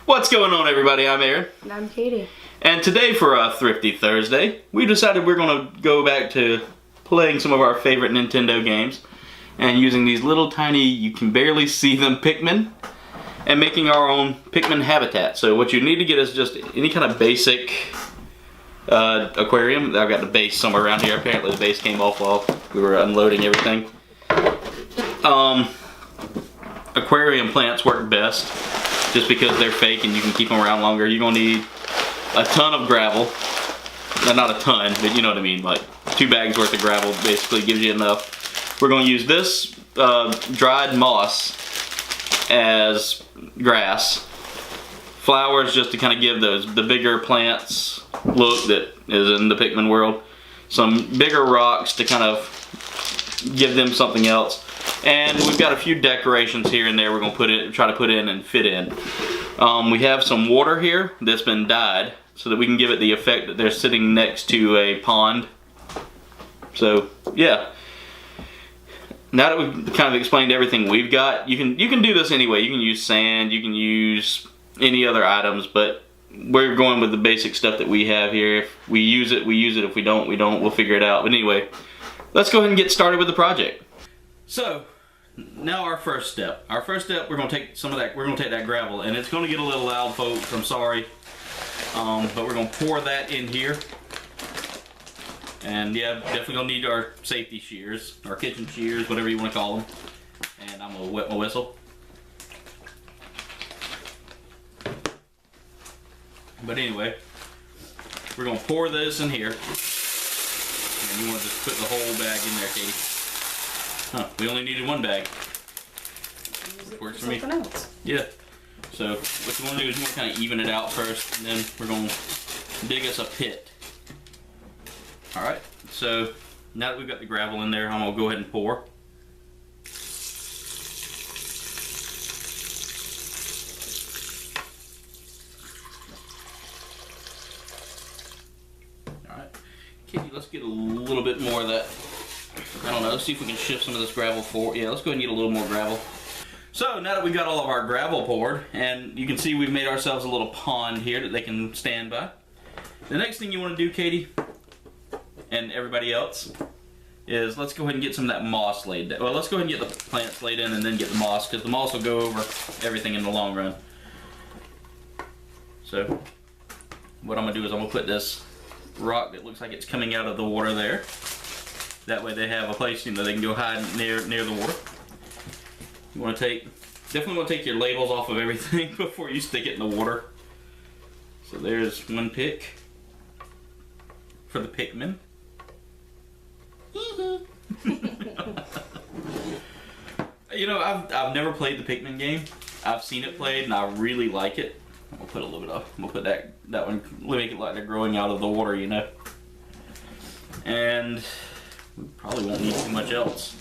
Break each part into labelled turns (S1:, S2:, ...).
S1: What's going on, everybody? I'm Aaron.
S2: And I'm Katie.
S1: And today for Thrifty Thursday, we decided we're going to go back to playing some of our favorite Nintendo games and using these little tiny, you can barely see them, Pikmin, and making our own Pikmin habitat. So what you need to get is just any kind of basic aquarium. I've got the base somewhere around here. Apparently the base came off while we were unloading everything. Aquarium plants work best just because they're fake and you can keep them around longer. You're going to need a ton of gravel. Not a ton, but you know what I mean. Like 2 bags worth of gravel basically gives you enough. We're going to use this dried moss as grass. Flowers just to kind of give the bigger plants look that is in the Pikmin world. Some bigger rocks to kind of give them something else. And we've got a few decorations here and there we're going to try to put in and fit in. We have some water here that's been dyed so that we can give it the effect that they're sitting next to a pond. So yeah. Now that we've kind of explained everything we've got, you can do this anyway. You can use sand, you can use any other items, but we're going with the basic stuff that we have here. If we use it, we use it. If we don't, we don't. We'll figure it out. But anyway, let's go ahead and get started with the project. So, now our first step. Our first step, we're going to take some of that, we're going to take that gravel, and it's going to get a little loud, folks, I'm sorry. But we're going to pour that in here. And yeah, definitely going to need our safety shears, our kitchen shears, whatever you want to call them. And I'm going to wet my whistle. But anyway, we're going to pour this in here. And you want to just put the whole bag in there, Katie. Huh, we only needed 1 bag. Works for me.
S2: Else.
S1: Yeah. So what you want to do is you want to kind of even it out first, and then we're going to dig us a pit. Alright, so now that we've got the gravel in there, I'm going to go ahead and pour. Alright, Katie, let's get a little bit more of that. I don't know, let's see if we can shift some of this gravel forward. Yeah, let's go ahead and get a little more gravel. So now that we've got all of our gravel poured, and you can see we've made ourselves a little pond here that they can stand by. The next thing you want to do, Katie, and everybody else, is let's go ahead and get some of that moss laid down. Well, let's go ahead and get the plants laid in and then get the moss, because the moss will go over everything in the long run. So what I'm going to do is I'm going to put this rock that looks like it's coming out of the water there. That way they have a place, you know, they can go hide near the water. You want to definitely want to take your labels off of everything before you stick it in the water. So there's 1 pick for the Pikmin. You know, I've never played the Pikmin game. I've seen it played and I really like it. I'm gonna put a little bit up. I'm gonna put that one, make it like they're growing out of the water, you know. And we probably won't need too much else.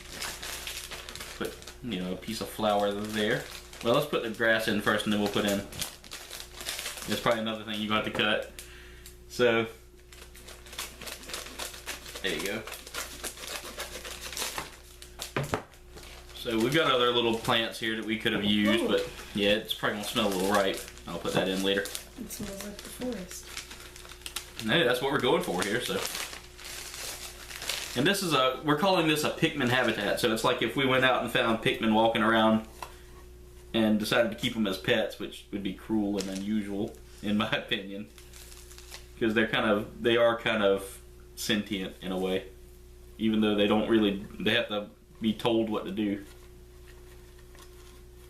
S1: Put, you know, a piece of flour there. Well, let's put the grass in first and then we'll put in. There's probably another thing you're going to have to cut. So, there you go. So we've got other little plants here that we could have used, but yeah, it's probably going to smell a little ripe. I'll put that in later.
S2: It smells like the forest.
S1: Hey, that's what we're going for here, so. And this is we're calling this a Pikmin habitat, so it's like if we went out and found Pikmin walking around and decided to keep them as pets, which would be cruel and unusual, in my opinion. Because they are kind of sentient in a way. Even though they have to be told what to do.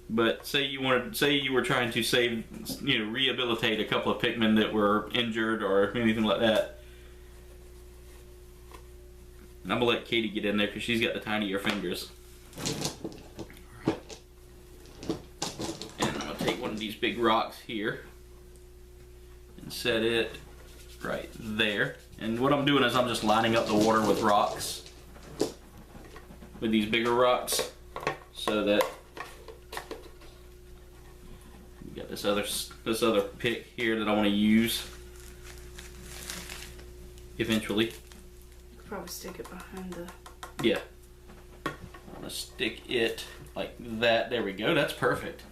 S1: But say you were trying to save, you know, rehabilitate a couple of Pikmin that were injured or anything like that. And I'm going to let Katie get in there because she's got the tinier fingers. And I'm going to take one of these big rocks here and set it right there. And what I'm doing is I'm just lining up the water with rocks, with these bigger rocks, so that we got this other pick here that I want to use eventually.
S2: Probably stick it behind the...
S1: Yeah. I'm going to stick it like that. There we go. That's perfect.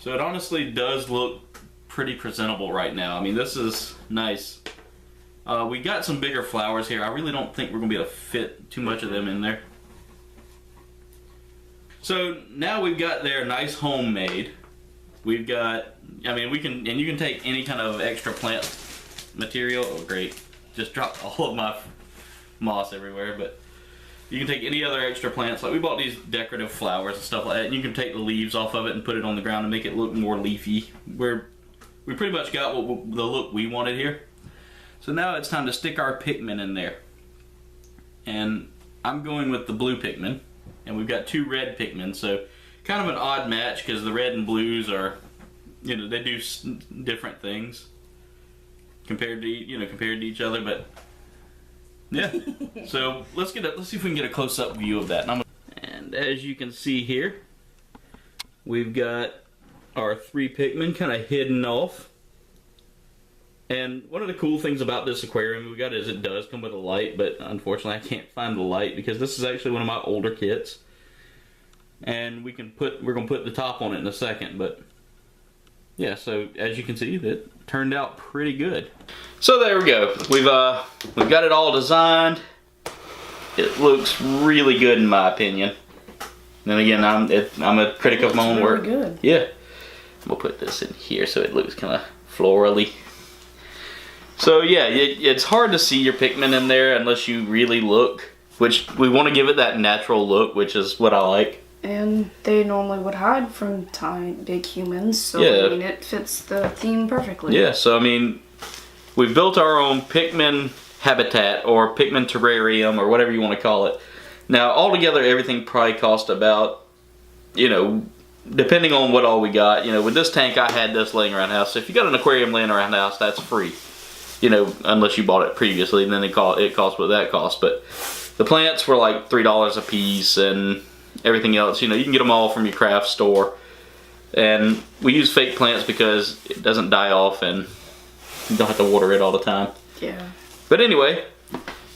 S1: So it honestly does look pretty presentable right now. I mean, this is nice. We got some bigger flowers here. I really don't think we're going to be able to fit too much of them in there. So now we've got their nice homemade. We've got, I mean, you can take any kind of extra plant material. Oh, great. Just dropped all of my moss everywhere, but you can take any other extra plants. Like we bought these decorative flowers and stuff like that, and you can take the leaves off of it and put it on the ground and make it look more leafy. We pretty much got the look we wanted here. So now it's time to stick our Pikmin in there. And I'm going with the blue Pikmin, and we've got 2 red Pikmin, so kind of an odd match because the red and blues are, you know, they do different things compared to each other, but yeah. So let's see if we can get a close-up view of that. And as you can see here, we've got our 3 Pikmin kind of hidden off. And one of the cool things about this aquarium we got is it does come with a light, but unfortunately I can't find the light because this is actually one of my older kits. And we're gonna put the top on it in a second, but yeah, so as you can see, it turned out pretty good. So there we go. We've got it all designed. It looks really good in my opinion. Then again, I'm a critic of my own work.
S2: Really good.
S1: Yeah. We'll put this in here so it looks kind of florally. So yeah, it's hard to see your Pikmin in there unless you really look, which we want to give it that natural look, which is what I like.
S2: And they normally would hide from big humans, so
S1: yeah.
S2: I mean, it fits the theme perfectly.
S1: Yeah, so I mean, we've built our own Pikmin habitat or Pikmin terrarium or whatever you want to call it. Now, altogether, everything probably cost about, you know, depending on what all we got. You know, with this tank, I had this laying around the house. So if you got an aquarium laying around the house, that's free. You know, unless you bought it previously, and then it cost what that cost. But the plants were like $3 a piece, and everything else, you know, you can get them all from your craft store. And we use fake plants because it doesn't die off, and you don't have to water it all the time.
S2: Yeah.
S1: But anyway,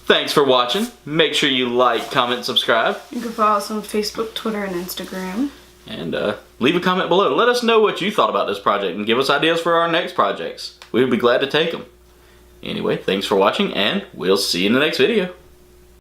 S1: thanks for watching. Make sure you like, comment, subscribe.
S2: You can follow us on Facebook, Twitter, and Instagram.
S1: And leave a comment below. Let us know what you thought about this project and give us ideas for our next projects. We would be glad to take them. Anyway, thanks for watching, and we'll see you in the next video.